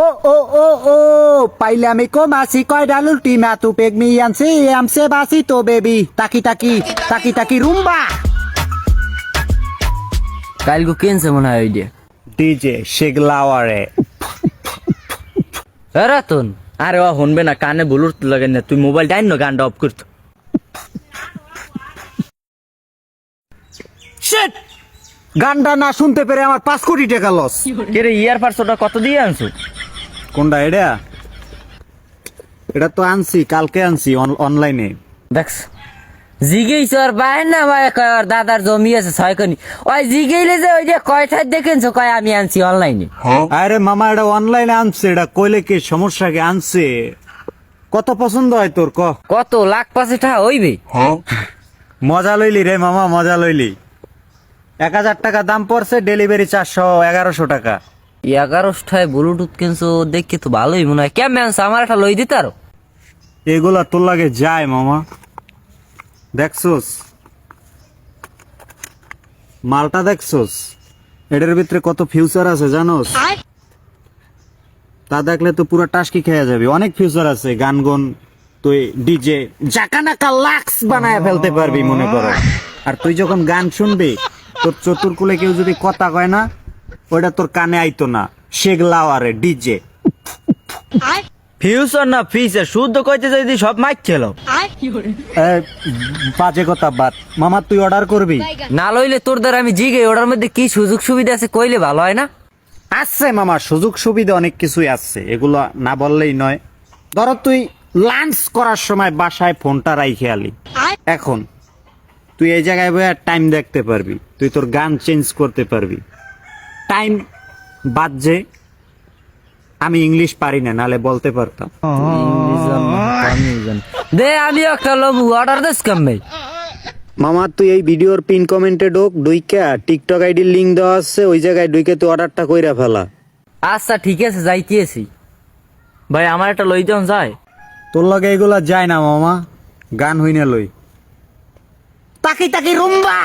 ও ও ও ও পাইলামি কো মাসি কয়ডা লুলটিমা তু পেগমি আনছি আমসে বাসি তো বেবি তাকি তাকি তাকি তাকি রুম্বা কালকে কেনছে মনে হয় ওইটা ডিজে শেগলাওয়ারে রাতন আরে ও শুনবে না কানে ব্লুটুথ লাগে না তুই মোবাইল টাইন না গানটা অফ করতো শিট গানটা না শুনতে পেরে আমার 5 কোটি টাকা লস কে রে ইয়ারপাডস ওটা কত দিয়ে আনছো কোনটা এটা এটা তো আনছি কালকে আনছি অনলাইনে দেখছ জিগেইছ আর বাইরে না ভাই কয় আর দাদার জমি আছে 6 কোটি ওই জিগেইলে যে ওই যে কয়টা দেখেনছো কয় আমি আনছি অনলাইনে আরে মামা এটা অনলাইনে আনছে এটা কইলে কি সমস্যা কি আনছে কত পছন্দ হয় তোর ক কত লাখ 5 টাকা হইবে মজা লইলি রে মামা মজা লইলি 1000 টাকা দাম পড়ছে ডেলিভারি 1100 টাকা 11টায় ব্লুটুথ কিনছো দেখে তো ভালোই মনে হয় কেমন আনছো আমার একটা লই দিতে আরো এগুলা তোর লাগে যায় মামা দেখছোস মালটা দেখছোস এটার ভিতরে কত ফিউচার আছে জানোস তা দেখলে তো পুরো টাস্কি খেয়ে যাবে অনেক ফিউচার আছে গান গন তুই ডিজে জাকানাকা লাক্স বানায় ফেলতে পারবি মনে করো আর তুই যখন গান শুনবি তোর চতুর্কুলে কেউ যদি কথা কয় না ওটা তোর কানে আইতো না শেগলাওয়ারে ডিজে ফিউচার না ফিচার শুদ্ধ কইতে যদি সব মাইক খেলো বাজে কথা বাদ মামা তুই অর্ডার করবি না লইলে তোর দ্বারা আমি জিগে ওটার মধ্যে কি সুযোগ সুবিধা আছে কইলে ভালো হয় না আছে মামা সুযোগ সুবিধা অনেক কিছুই আছে এগুলো না বললেই নয় ধরো তুই লাঞ্চ করার সময় বাসায় ফোনটা রাইখে আলি এখন তুই এই জায়গায় বসে টাইম দেখতে পারবি তুই তোর গান চেঞ্জ করতে পারবি টাইম বাজছে আমি ইংলিশ পারি না নালে বলতে পারতাম দে আমি একটা লবু অর্ডার দিস কামে মামা তুই এই ভিডিওর পিন কমেন্টে ঢোক ডুইকা টিকটক আইডির লিংক দেওয়া আছে ওই জায়গায় ডুইকে তুই অর্ডারটা কইরা ফেলা আচ্ছা ঠিক আছে যাইতেছি ভাই আমার একটা লই দেন যায় তোর লগে এগুলা যায় না মামা গান হই না লই তাকি তাকি রুম্বা